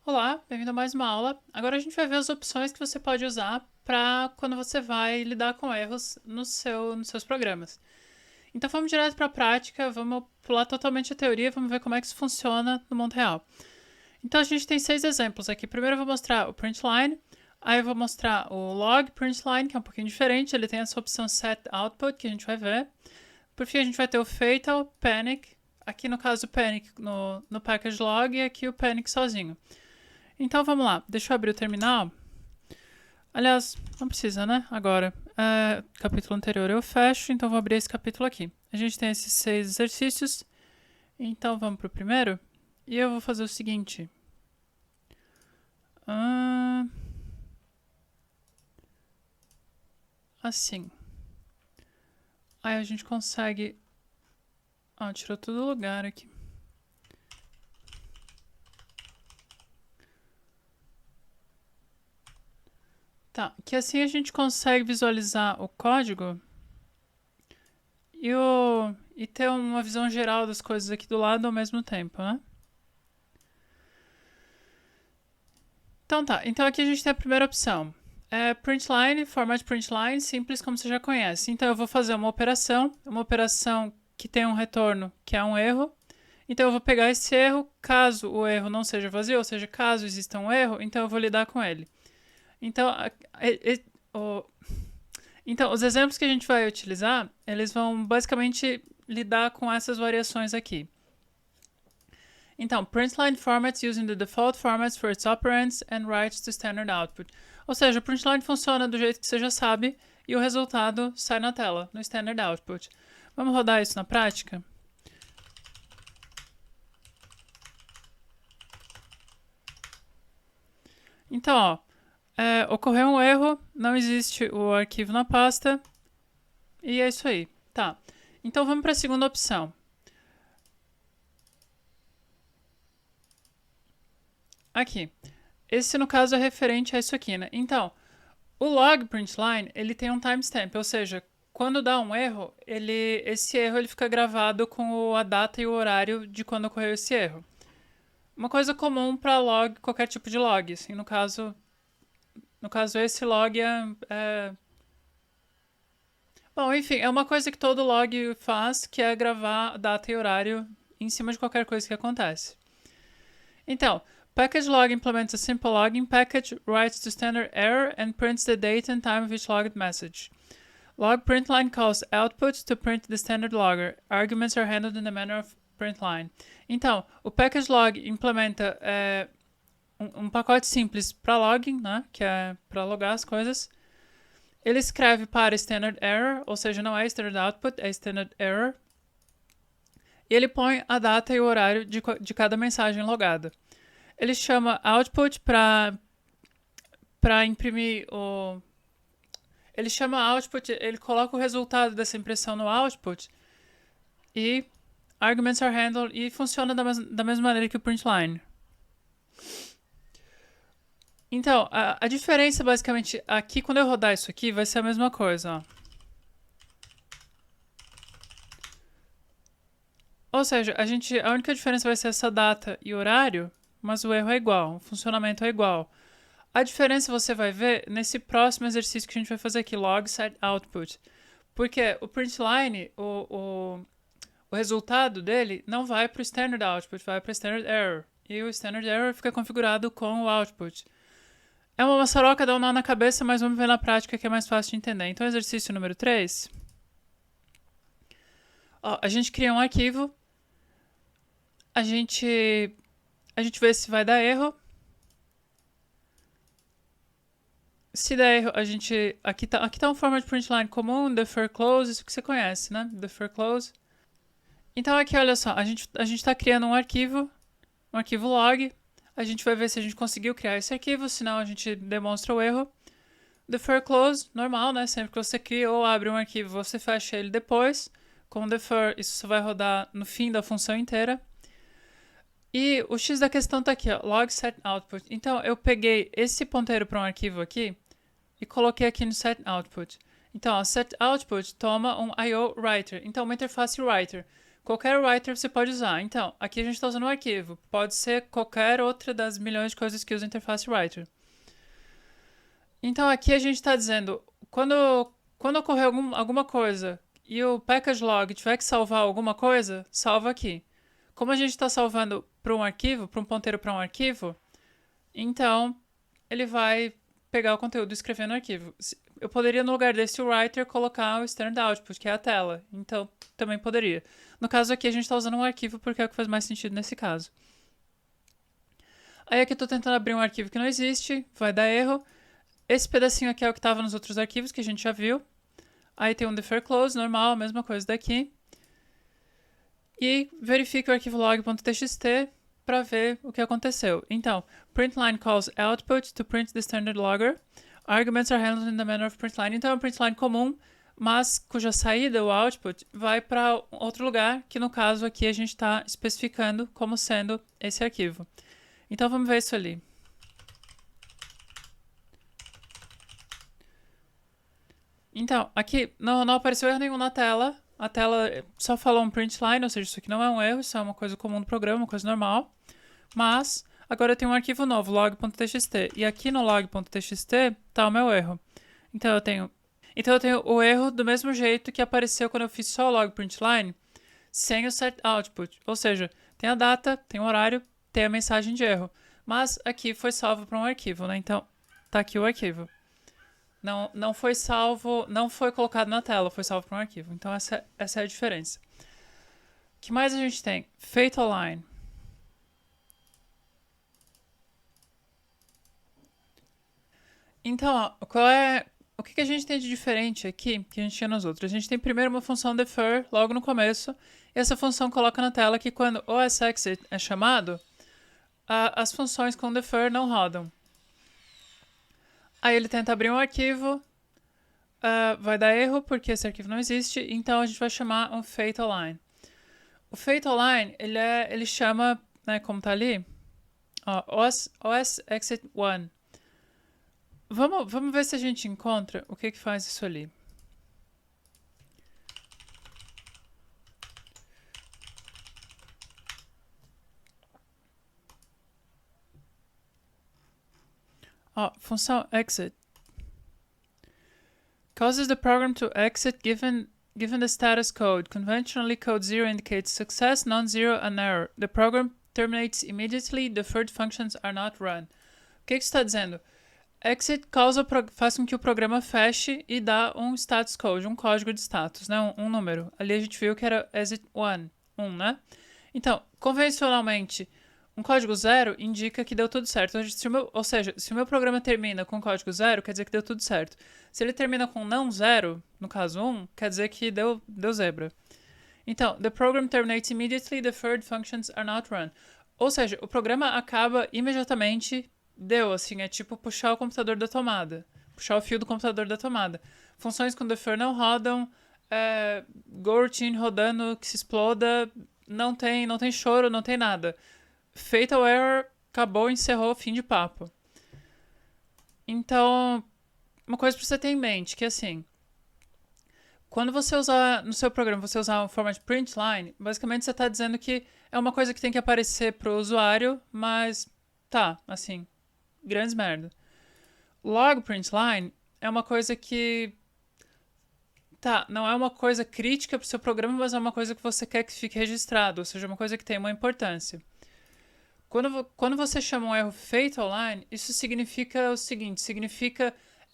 Olá, bem-vindo a mais uma aula. Agora a gente vai ver as opções que você pode usar para quando você vai lidar com erros nos seus programas. Então vamos direto para a prática, vamos pular totalmente a teoria, vamos ver como é que isso funciona no mundo real. Então a gente tem 6 exemplos aqui. Primeiro eu vou mostrar o println, aí eu vou mostrar o log println, que é um pouquinho diferente, ele tem essa opção set output que a gente vai ver. Por fim a gente vai ter o fatal, panic, aqui no caso o panic no package log e aqui o panic sozinho. Então vamos lá, deixa eu abrir o terminal. Aliás, não precisa, né? Agora, capítulo anterior eu fecho, então vou abrir esse capítulo aqui. A gente tem esses 6 exercícios, então vamos para o primeiro. E eu vou fazer o seguinte. Assim. Aí a gente consegue... tirou todo o lugar aqui. Tá, que assim a gente consegue visualizar o código e ter uma visão geral das coisas aqui do lado ao mesmo tempo, né? Então tá, então aqui a gente tem a primeira opção. Println, format println, simples como você já conhece. Então eu vou fazer uma operação que tem um retorno que é um erro. Então eu vou pegar esse erro, caso o erro não seja vazio, ou seja, caso exista um erro, então eu vou lidar com ele. Então, então os exemplos que a gente vai utilizar, eles vão basicamente lidar com essas variações aqui. Então, println formats using the default formats for its operands and writes to standard output. Ou seja, o println funciona do jeito que você já sabe e o resultado sai na tela, no standard output. Vamos rodar isso na prática? Então, ó, ocorreu um erro, não existe o arquivo na pasta e é isso aí. Tá, então vamos para a segunda opção. Aqui. Esse, no caso, é referente a isso aqui, né? Então, o log println, ele tem um timestamp, ou seja, quando dá um erro, esse erro ele fica gravado com a data e o horário de quando ocorreu esse erro. Uma coisa comum para log, qualquer tipo de log, assim, no caso esse log Bom, enfim, é uma coisa que todo log faz, que é gravar data e horário em cima de qualquer coisa que acontece. Então, package log implements a simple logging package, writes to standard error, and prints the date and time of each logged message. Log println calls output to print the standard logger. Arguments are handled in the manner of println. Então, o package log implementa um pacote simples para logging, né, que é para logar as coisas. Ele escreve para standard error, ou seja, não é standard output, é standard error. E ele põe a data e o horário de cada mensagem logada. Ele chama output para imprimir o... Ele chama output, ele coloca o resultado dessa impressão no output e arguments are handled e funciona da mesma maneira que o println. Então, a diferença basicamente aqui, quando eu rodar isso aqui, vai ser a mesma coisa, ó. Ou seja, a única diferença vai ser essa data e horário, mas o erro é igual, o funcionamento é igual. A diferença você vai ver nesse próximo exercício que a gente vai fazer aqui, log set output. Porque o println, o resultado dele não vai para o standard output, vai para o standard error. E o standard error fica configurado com o output. É uma maçaroca, dá um nó na cabeça, mas vamos ver na prática que é mais fácil de entender. Então, exercício número 3. Ó, a gente cria um arquivo. A gente vê se vai dar erro. Se der erro, a gente... Aqui tá um format println comum, defer close, isso que você conhece, né? Defer close. Então aqui, olha só, a gente tá criando um arquivo log. A gente vai ver se a gente conseguiu criar esse arquivo, senão a gente demonstra o erro. Defer close, normal, né? Sempre que você cria ou abre um arquivo, você fecha ele depois. Com defer, isso só vai rodar no fim da função inteira. E o X da questão tá aqui, ó, log set output. Então, eu peguei esse ponteiro para um arquivo aqui e coloquei aqui no set output. Então, ó, set output toma um I/O writer. Então, uma interface writer. qualquer writer você pode usar. Então, aqui a gente está usando um arquivo. Pode ser qualquer outra das milhões de coisas que usa interface writer. Então, aqui a gente está dizendo, quando ocorrer alguma coisa e o package log tiver que salvar alguma coisa, salva aqui. Como a gente está salvando para um arquivo, para um ponteiro para um arquivo, então ele vai pegar o conteúdo e escrever no arquivo. Eu poderia, no lugar desse writer, colocar o standard output, que é a tela. Então, também poderia. No caso aqui, a gente está usando um arquivo porque é o que faz mais sentido nesse caso. Aí aqui eu estou tentando abrir um arquivo que não existe, vai dar erro. Esse pedacinho aqui é o que estava nos outros arquivos, que a gente já viu. Aí tem um defer close, normal, a mesma coisa daqui. E verifique o arquivo log.txt para ver o que aconteceu. Então, println calls output to print the standard logger. Arguments are handled in the manner of println. Então, é um println comum, mas cuja saída, o output, vai para outro lugar, que no caso aqui a gente está especificando como sendo esse arquivo. Então, vamos ver isso ali. Então, aqui não apareceu erro nenhum na tela. A tela só falou um println, ou seja, isso aqui não é um erro, isso é uma coisa comum do programa, uma coisa normal. Mas, agora eu tenho um arquivo novo, log.txt. E aqui no log.txt está o meu erro. Então eu tenho o erro do mesmo jeito que apareceu quando eu fiz só o log println, sem o set output. Ou seja, tem a data, tem o horário, tem a mensagem de erro. Mas aqui foi salvo para um arquivo, né? Então, tá aqui o arquivo. Não foi salvo, não foi colocado na tela, foi salvo para um arquivo. Então essa é a diferença. O que mais a gente tem? Fatal line. Então, o que a gente tem de diferente aqui que a gente tinha nos outros? A gente tem primeiro uma função defer logo no começo, e essa função coloca na tela que quando o osexit é chamado, as funções com defer não rodam. Aí ele tenta abrir um arquivo, vai dar erro porque esse arquivo não existe, então a gente vai chamar um fatal line. O fatal line, ele chama, né, como tá ali, osexit1. Vamos ver se a gente encontra o que faz isso ali. Função exit causes the program to exit given the status code. Conventionally, code 0 indicates success, non-zero an error. The program terminates immediately. Deferred functions are not run. O que isso está dizendo? Exit faz com que o programa feche e dá um status code, um código de status, né? Um número. Ali a gente viu que era exit1, né? Então, convencionalmente, um código 0 indica que deu tudo certo. Ou seja, se o meu programa termina com código 0, quer dizer que deu tudo certo. Se ele termina com não 0, no caso 1, quer dizer que deu zebra. Então, the program terminates immediately, deferred functions are not run. Ou seja, o programa acaba imediatamente, deu, assim, é tipo puxar o computador da tomada. Puxar o fio do computador da tomada. Funções com defer não rodam, goroutine rodando que se exploda, não tem choro, não tem nada. Fatal error, acabou, encerrou, fim de papo. Então, uma coisa pra você ter em mente, que assim, quando você usar, no seu programa, você usar um format println, basicamente você tá dizendo que é uma coisa que tem que aparecer pro usuário, mas tá, assim, grandes merda. Log println é uma coisa que não é uma coisa crítica pro seu programa, mas é uma coisa que você quer que fique registrado, ou seja, uma coisa que tem uma importância. Quando você chama um erro fatal line, isso significa o seguinte,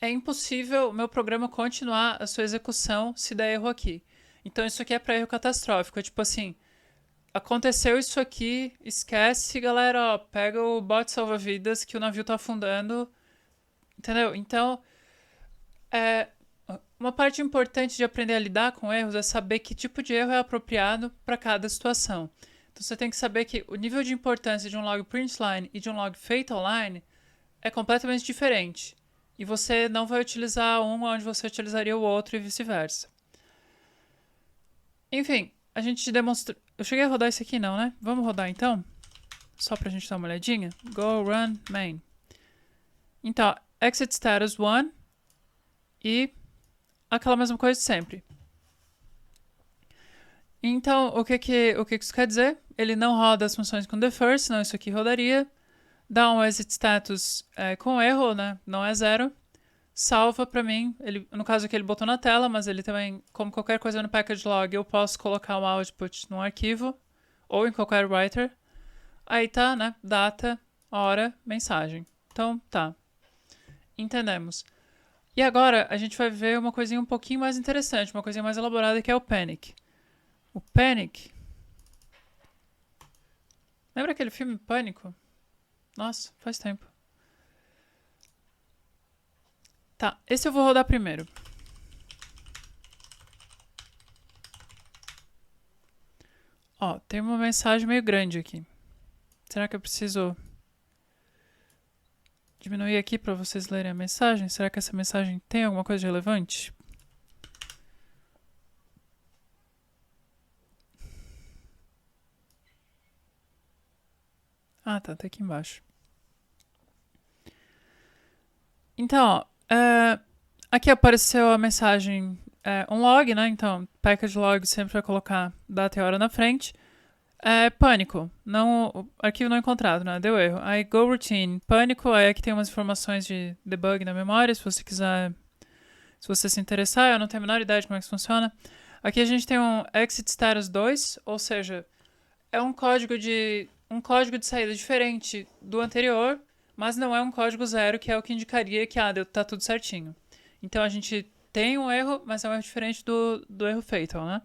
é impossível o meu programa continuar a sua execução se der erro aqui. Então isso aqui é para erro catastrófico, é tipo assim, aconteceu isso aqui, esquece, galera, pega o bote salva-vidas que o navio tá afundando, entendeu? Então, uma parte importante de aprender a lidar com erros é saber que tipo de erro é apropriado para cada situação. Então você tem que saber que o nível de importância de um log println e de um log fatal line é completamente diferente. E você não vai utilizar um onde você utilizaria o outro e vice-versa. Enfim, a gente demonstrou... Eu cheguei a rodar isso aqui não, né? Vamos rodar então? Só pra gente dar uma olhadinha. Go run main. Então, exit status 1 e aquela mesma coisa de sempre. Então, o que isso quer dizer? Ele não roda as funções com defer, senão isso aqui rodaria. Dá um exit status com erro, né? Não é 0. Salva pra mim. Ele, no caso aqui ele botou na tela, mas ele também, como qualquer coisa no package log, eu posso colocar o output num arquivo ou em qualquer writer. Aí tá, né? Data, hora, mensagem. Então, tá. Entendemos. E agora a gente vai ver uma coisinha um pouquinho mais interessante, uma coisinha mais elaborada, que é o panic. O panic... Lembra aquele filme Pânico? Nossa, faz tempo. Tá, esse eu vou rodar primeiro. Ó, tem uma mensagem meio grande aqui. Será que eu preciso diminuir aqui para vocês lerem a mensagem? Será que essa mensagem tem alguma coisa de relevante? Ah, tá aqui embaixo. Então, ó, aqui apareceu a mensagem, um log, né? Então, package log sempre vai colocar data e hora na frente. Pânico, não, o arquivo não encontrado, né? Deu erro. Aí go routine, pânico, aí aqui tem umas informações de debug na memória, se você quiser, se você se interessar, eu não tenho a menor ideia de como é que isso funciona. Aqui a gente tem um exit status 2, ou seja, é um código de saída diferente do anterior, mas não é um código 0, que é o que indicaria que tá tudo certinho. Então a gente tem um erro, mas é um erro diferente do erro fatal, né?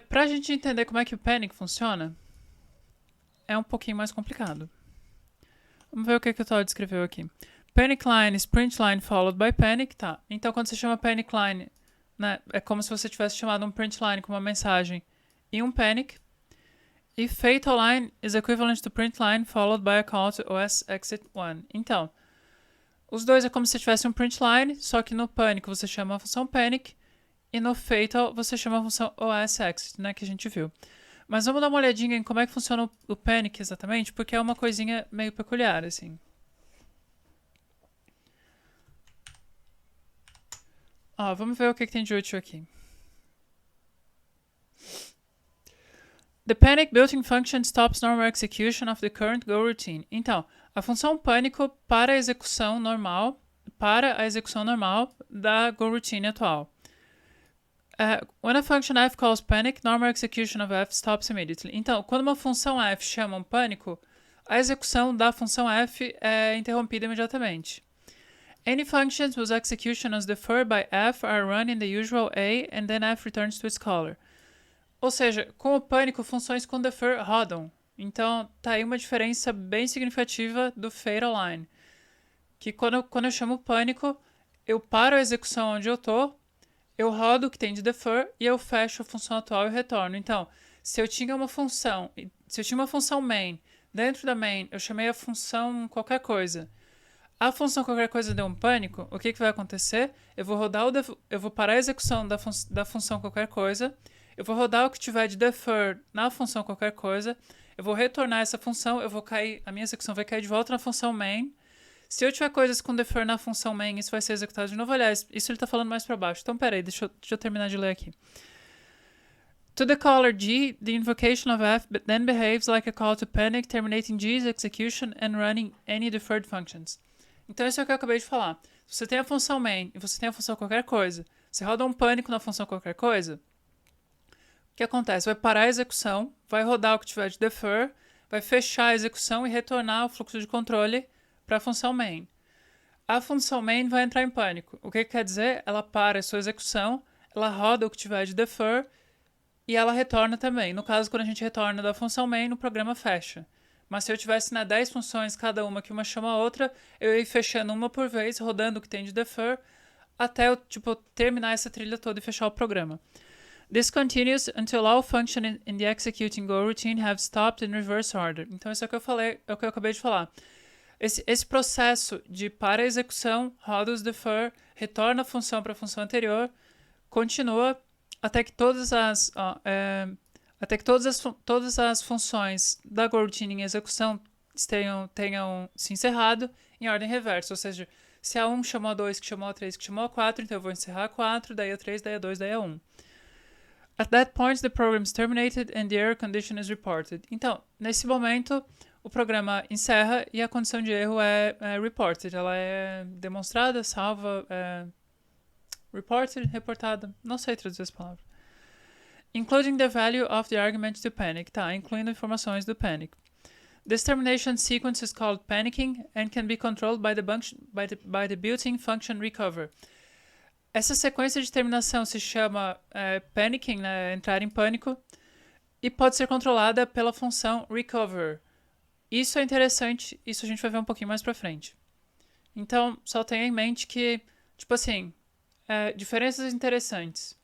Pra gente entender como é que o panic funciona, é um pouquinho mais complicado. Vamos ver o que o Todd escreveu aqui. Panic line is print line followed by panic. Tá. Então, quando você chama panic line, né, é como se você tivesse chamado um print line com uma mensagem e um panic. E fatal line is equivalent to print line followed by a call to OS exit 1. Então, os dois é como se tivesse um print line, só que no panic você chama a função panic e no fatal você chama a função OS exit, né, que a gente viu. Mas vamos dar uma olhadinha em como é que funciona o panic exatamente, porque é uma coisinha meio peculiar, assim. Ó, vamos ver o que tem de útil aqui. The panic built-in function stops normal execution of the current go routine. Então, a função pânico para a execução normal da go routine atual. When a function f calls panic, normal execution of f stops immediately. Então, quando uma função f chama um pânico, a execução da função f é interrompida imediatamente. Any functions whose execution is deferred by f are run in the usual A and then f returns to its caller. Ou seja, com o pânico, funções com defer rodam. Então, tá aí uma diferença bem significativa do fatal line. Que quando eu chamo o pânico, eu paro a execução onde eu tô, eu rodo o que tem de defer e eu fecho a função atual e retorno. Então, se eu tinha uma função main, dentro da main eu chamei a função qualquer coisa, a função qualquer coisa deu um pânico, o que vai acontecer? Eu vou parar a execução da função qualquer coisa, eu vou rodar o que tiver de defer na função qualquer coisa, eu vou retornar essa função, a minha execução vai cair de volta na função main. Se eu tiver coisas com defer na função main, isso vai ser executado de novo. Aliás, isso ele tá falando mais para baixo. Então, peraí, deixa eu terminar de ler aqui. To the caller G, the invocation of F then behaves like a call to panic, terminating G's execution and running any deferred functions. Então, isso é o que eu acabei de falar. Se você tem a função main e você tem a função qualquer coisa, você roda um pânico na função qualquer coisa, o que acontece? Vai parar a execução, vai rodar o que tiver de defer, vai fechar a execução e retornar o fluxo de controle para a função main. A função main vai entrar em pânico. O que quer dizer? Ela para a sua execução, ela roda o que tiver de defer e ela retorna também. No caso, quando a gente retorna da função main, o programa fecha. Mas se eu tivesse 10 funções, cada uma que uma chama a outra, eu ia ir fechando uma por vez, rodando o que tem de defer, até eu terminar essa trilha toda e fechar o programa. This continues until all functions in the executing Go routine have stopped in reverse order. Então, isso é o que eu falei, é o que eu acabei de falar. Esse processo de para a execução, roda os defer, retorna a função para a função anterior, continua até que todas as funções da Go routine em execução tenham se encerrado em ordem reversa. Ou seja, Se a 1 chamou a 2, que chamou a 3, que chamou a 4, então eu vou encerrar a 4, daí a 3, daí a 2, daí a 1. At that point, the program is terminated and the error condition is reported. Então, nesse momento, o programa encerra e a condição de erro é reported. Ela é demonstrada, salva, reported, reportada. Não sei traduzir essa palavra. Including the value of the argument to panic. Tá, incluindo informações do panic. This termination sequence is called panicking and can be controlled by the built-in function recover. Essa sequência de terminação se chama panicking, né, entrar em pânico, e pode ser controlada pela função recover. Isso é interessante, isso a gente vai ver um pouquinho mais pra frente. Então, só tenha em mente que, tipo assim, diferenças interessantes.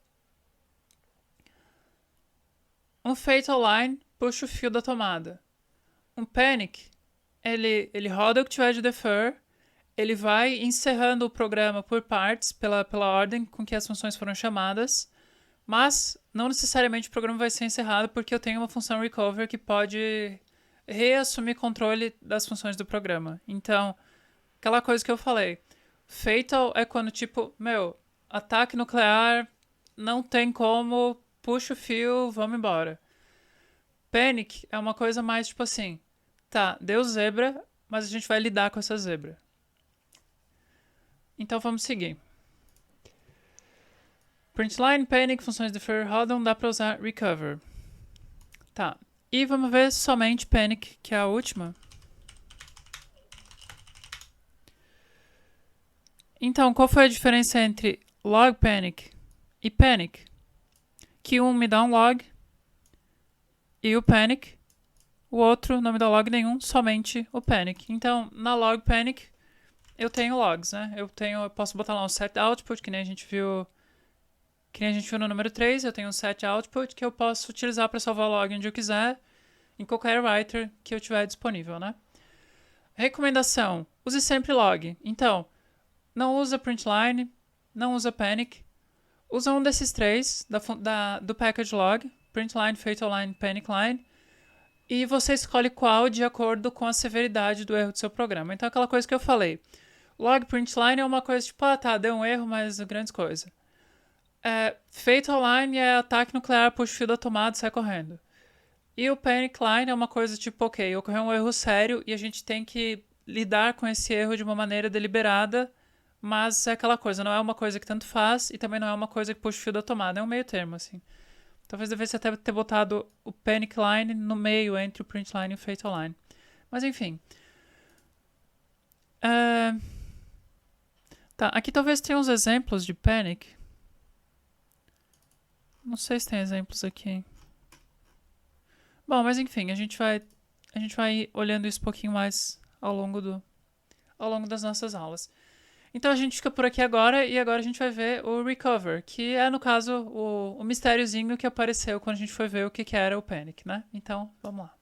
Um fatal line puxa o fio da tomada. Um panic, ele roda o que tiver de defer, ele vai encerrando o programa por partes, pela ordem com que as funções foram chamadas, mas não necessariamente o programa vai ser encerrado porque eu tenho uma função recover que pode reassumir controle das funções do programa. Então, aquela coisa que eu falei, fatal é quando tipo, ataque nuclear, não tem como, puxa o fio, vamos embora. Panic é uma coisa mais tipo assim, tá, deu zebra, mas a gente vai lidar com essa zebra. Então vamos seguir. Printline, panic, funções defer, rodam, dá pra usar recover. Tá, e vamos ver somente panic, que é a última. Então, qual foi a diferença entre log panic e panic? Que um me dá um log e o panic, o outro não me dá log nenhum, somente o panic. Então, na log panic, eu tenho logs, né? Eu posso botar lá um set output, que nem a gente viu no número 3, eu tenho um set output que eu posso utilizar para salvar o log onde eu quiser, em qualquer writer que eu tiver disponível, né? Recomendação, use sempre log. Então, não usa printline, não usa panic, usa um desses três do package log, printline, fatal line, panic line, e você escolhe qual de acordo com a severidade do erro do seu programa. Então, aquela coisa que eu falei, log printline é uma coisa tipo, tá, deu um erro, mas grandes coisas. Fatal line é ataque nuclear, puxa o fio da tomada e sai correndo. E o panic line é uma coisa tipo, ok, ocorreu um erro sério e a gente tem que lidar com esse erro de uma maneira deliberada, mas é aquela coisa, não é uma coisa que tanto faz e também não é uma coisa que puxa o fio da tomada, é um meio termo, assim. Talvez devesse até ter botado o panic line no meio entre o print line e o fatal line. Mas enfim. Tá, aqui talvez tenha uns exemplos de panic. Não sei se tem exemplos aqui. Bom, mas enfim, a gente vai ir olhando isso um pouquinho mais ao longo das nossas aulas. Então a gente fica por aqui agora e agora a gente vai ver o recover, que é, no caso, o mistériozinho que apareceu quando a gente foi ver o que era o panic, né? Então, vamos lá.